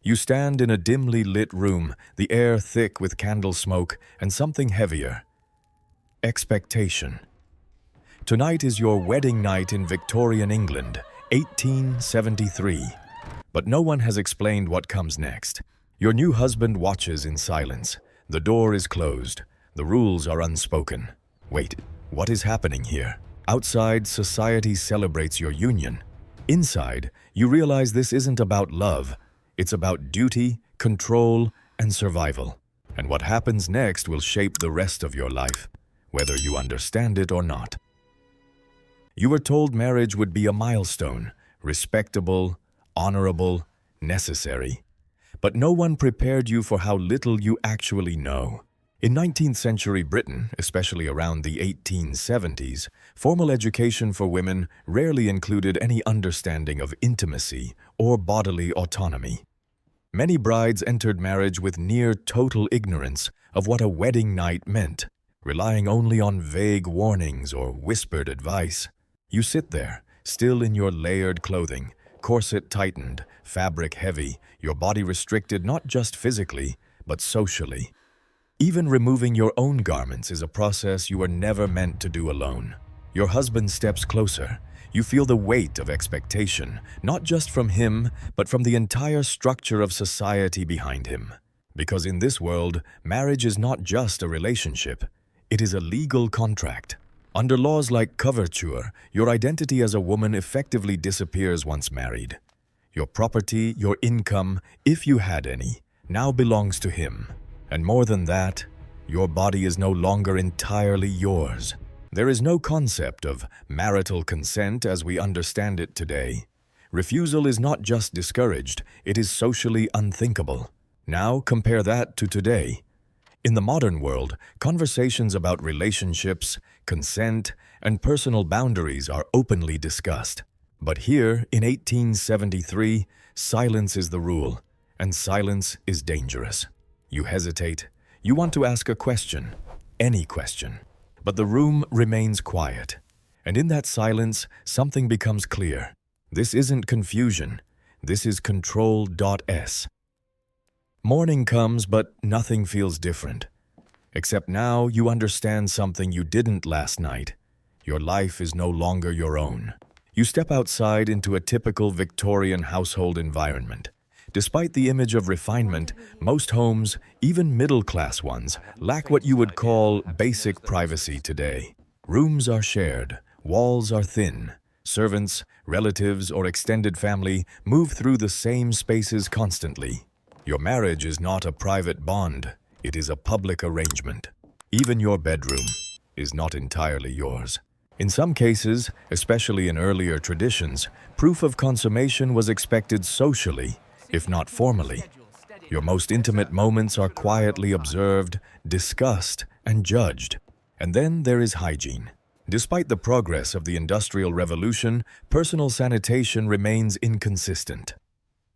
You stand in a dimly lit room, the air thick with candle smoke and something heavier. Expectation. Tonight is your wedding night in Victorian England, 1873. But no one has explained what comes next. Your new husband watches in silence. The door is closed. The rules are unspoken. Wait, what is happening here? Outside, society celebrates your union. Inside, you realize this isn't about love. It's about duty, control, and survival. And what happens next will shape the rest of your life, whether you understand it or not. You were told marriage would be a milestone, respectable, honorable, necessary. But no one prepared you for how little you actually know. In 19th century Britain, especially around the 1870s, formal education for women rarely included any understanding of intimacy or bodily autonomy. Many brides entered marriage with near total ignorance of what a wedding night meant, relying only on vague warnings or whispered advice. You sit there, still in your layered clothing, corset tightened, fabric heavy, your body restricted not just physically, but socially. Even removing your own garments is a process you were never meant to do alone. Your husband steps closer. You feel the weight of expectation, not just from him, but from the entire structure of society behind him. Because in this world, marriage is not just a relationship. It is a legal contract. Under laws like coverture, your identity as a woman effectively disappears once married. Your property, your income, if you had any, now belongs to him. And more than that, your body is no longer entirely yours. There is no concept of marital consent as we understand it today. Refusal is not just discouraged, it is socially unthinkable. Now compare that to today. In the modern world, conversations about relationships, consent, and personal boundaries are openly discussed. But here, in 1873, silence is the rule, and silence is dangerous. You hesitate. You want to ask a question, any question. But the room remains quiet. And in that silence, something becomes clear. This isn't confusion. This is control.s. Morning comes, but nothing feels different. Except now you understand something you didn't last night. Your life is no longer your own. You step outside into a typical Victorian household environment. Despite the image of refinement, most homes, even middle-class ones, lack what you would call basic privacy today. Rooms are shared, walls are thin. Servants, relatives, or extended family move through the same spaces constantly. Your marriage is not a private bond, it is a public arrangement. Even your bedroom is not entirely yours. In some cases, especially in earlier traditions, proof of consummation was expected socially, if not formally. Your most intimate moments are quietly observed, discussed, and judged. And then there is hygiene. Despite the progress of the Industrial Revolution, personal sanitation remains inconsistent.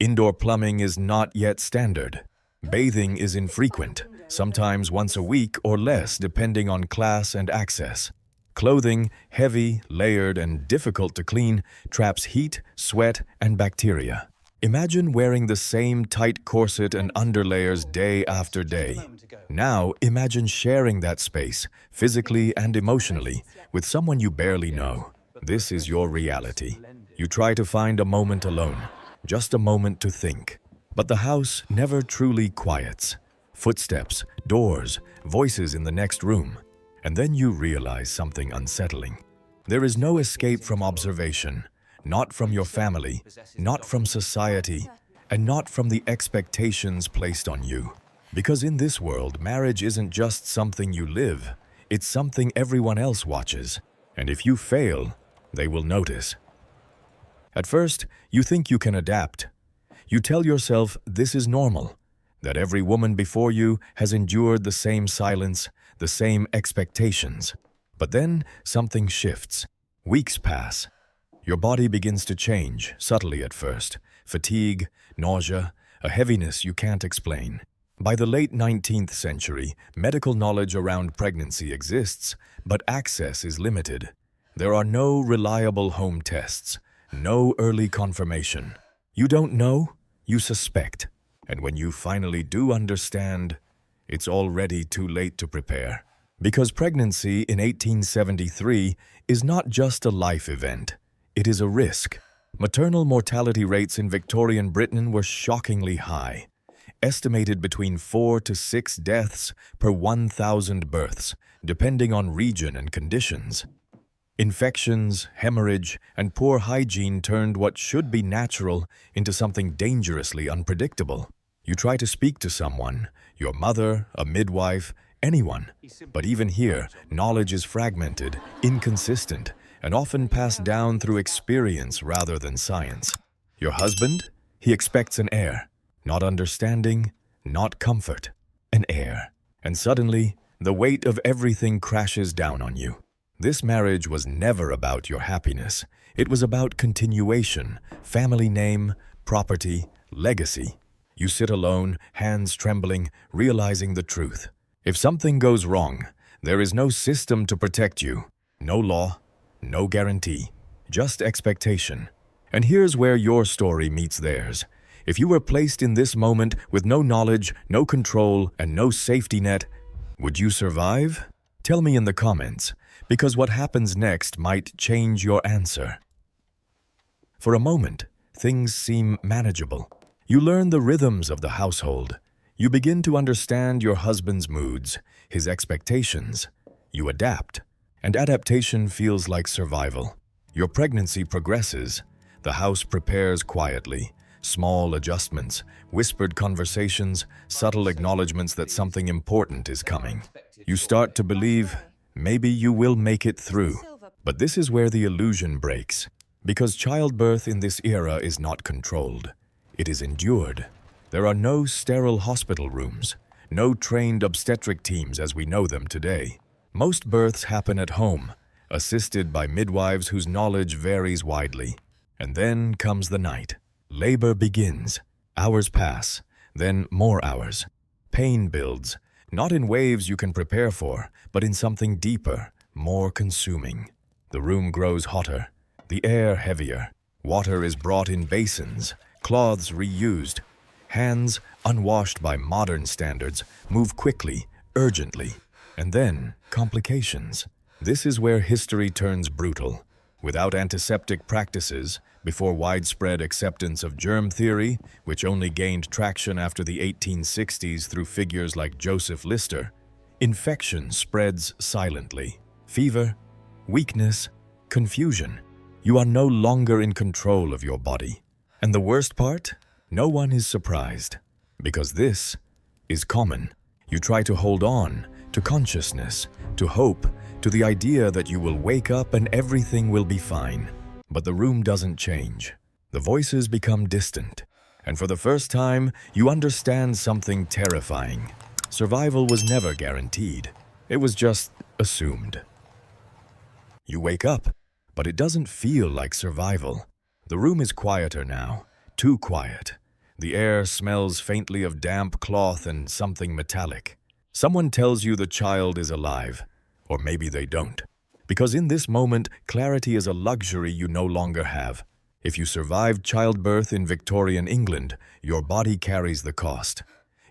Indoor plumbing is not yet standard. Bathing is infrequent, sometimes once a week or less depending on class and access. Clothing, heavy, layered, and difficult to clean, traps heat, sweat, and bacteria. Imagine wearing the same tight corset and underlayers day after day. Now, imagine sharing that space, physically and emotionally, with someone you barely know. This is your reality. You try to find a moment alone, just a moment to think. But the house never truly quiets. Footsteps, doors, voices in the next room. And then you realize something unsettling. There is no escape from observation. Not from your family, not from society, and not from the expectations placed on you. Because in this world, marriage isn't just something you live, it's something everyone else watches. And if you fail, they will notice. At first, you think you can adapt. You tell yourself this is normal, that every woman before you has endured the same silence, the same expectations. But then something shifts. Weeks pass. Your body begins to change, subtly at first. Fatigue, nausea, a heaviness you can't explain. By the late 19th century, medical knowledge around pregnancy exists, but access is limited. There are no reliable home tests, no early confirmation. You don't know, you suspect. And when you finally do understand, it's already too late to prepare. Because pregnancy in 1873 is not just a life event, it is a risk. Maternal mortality rates in Victorian Britain were shockingly high, estimated between 4 to 6 deaths per 1,000 births, depending on region and conditions. Infections, hemorrhage, and poor hygiene turned what should be natural into something dangerously unpredictable. You try to speak to someone, your mother, a midwife, anyone. But even here, knowledge is fragmented, inconsistent, and often passed down through experience rather than science. Your husband? He expects an heir. Not understanding, not comfort. An heir. And suddenly, the weight of everything crashes down on you. This marriage was never about your happiness. It was about continuation, family name, property, legacy. You sit alone, hands trembling, realizing the truth. If something goes wrong, there is no system to protect you. No law, no guarantee, just expectation. And here's where your story meets theirs. If you were placed in this moment with no knowledge, no control, and no safety net, would you survive? Tell me in the comments, because what happens next might change your answer. For a moment, things seem manageable. You learn the rhythms of the household. You begin to understand your husband's moods, his expectations. You adapt, and adaptation feels like survival. Your pregnancy progresses. The house prepares quietly. Small adjustments, whispered conversations, subtle acknowledgments that something important is coming. You start to believe, maybe you will make it through. But this is where the illusion breaks, because childbirth in this era is not controlled. It is endured. There are no sterile hospital rooms, no trained obstetric teams as we know them today. Most births happen at home, assisted by midwives whose knowledge varies widely. And then comes the night. Labor begins. Hours pass, then more hours. Pain builds, not in waves you can prepare for, but in something deeper, more consuming. The room grows hotter, the air heavier. Water is brought in basins, cloths reused. Hands, unwashed by modern standards, move quickly, urgently. And then, complications. This is where history turns brutal. Without antiseptic practices, before widespread acceptance of germ theory, which only gained traction after the 1860s through figures like Joseph Lister, infection spreads silently. Fever, weakness, confusion. You are no longer in control of your body. And the worst part? No one is surprised, because this is common. You try to hold on to consciousness, to hope, to the idea that you will wake up and everything will be fine. But the room doesn't change. The voices become distant. And for the first time, you understand something terrifying. Survival was never guaranteed. It was just assumed. You wake up, but it doesn't feel like survival. The room is quieter now, too quiet. The air smells faintly of damp cloth and something metallic. Someone tells you the child is alive, or maybe they don't. Because in this moment, clarity is a luxury you no longer have. If you survived childbirth in Victorian England, your body carries the cost.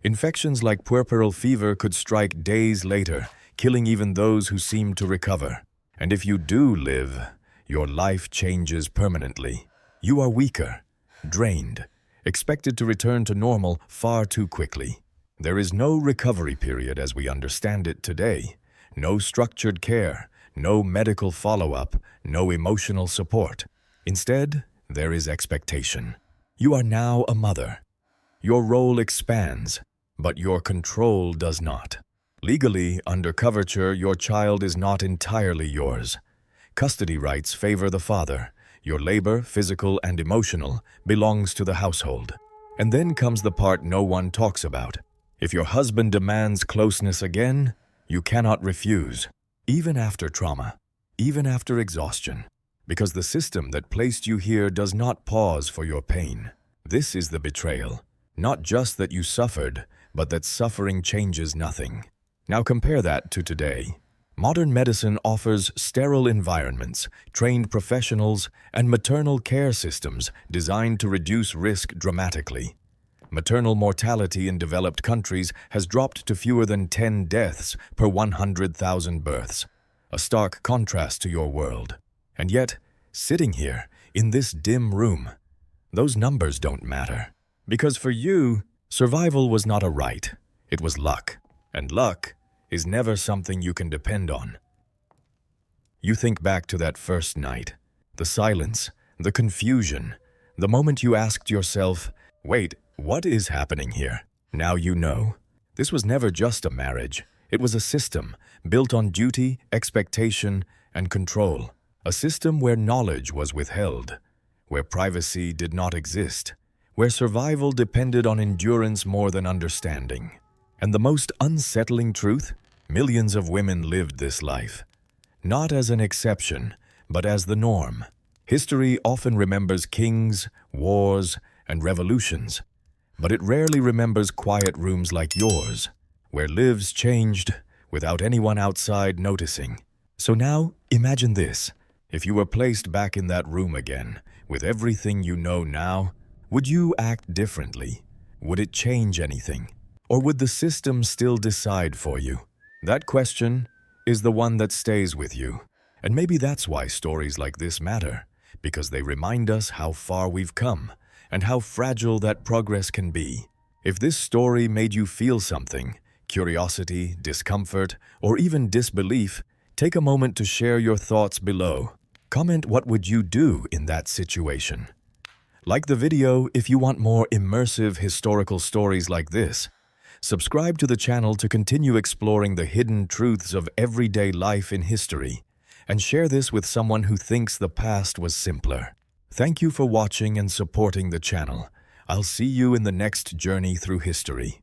Infections like puerperal fever could strike days later, killing even those who seem to recover. And if you do live, your life changes permanently. You are weaker, drained, expected to return to normal far too quickly. There is no recovery period as we understand it today. No structured care, no medical follow-up, no emotional support. Instead, there is expectation. You are now a mother. Your role expands, but your control does not. Legally, under coverture, your child is not entirely yours. Custody rights favor the father. Your labor, physical and emotional, belongs to the household. And then comes the part no one talks about. If your husband demands closeness again, you cannot refuse, even after trauma, even after exhaustion, because the system that placed you here does not pause for your pain. This is the betrayal. Not just that you suffered, but that suffering changes nothing. Now compare that to today. Modern medicine offers sterile environments, trained professionals, and maternal care systems designed to reduce risk dramatically. Maternal mortality in developed countries has dropped to fewer than 10 deaths per 100,000 births, a stark contrast to your world. And yet, sitting here, in this dim room, those numbers don't matter. Because for you, survival was not a right, it was luck. And luck is never something you can depend on. You think back to that first night, the silence, the confusion, the moment you asked yourself, wait, what is happening here? Now you know. This was never just a marriage. It was a system built on duty, expectation, and control. A system where knowledge was withheld, where privacy did not exist, where survival depended on endurance more than understanding. And the most unsettling truth, millions of women lived this life. Not as an exception, but as the norm. History often remembers kings, wars, and revolutions, but it rarely remembers quiet rooms like yours, where lives changed without anyone outside noticing. So now, imagine this. If you were placed back in that room again, with everything you know now, would you act differently? Would it change anything? Or would the system still decide for you? That question is the one that stays with you. And maybe that's why stories like this matter, because they remind us how far we've come and how fragile that progress can be. If this story made you feel something, curiosity, discomfort, or even disbelief, take a moment to share your thoughts below. Comment what would you do in that situation. Like the video if you want more immersive historical stories like this. Subscribe to the channel to continue exploring the hidden truths of everyday life in history, and share this with someone who thinks the past was simpler. Thank you for watching and supporting the channel. I'll see you in the next journey through history.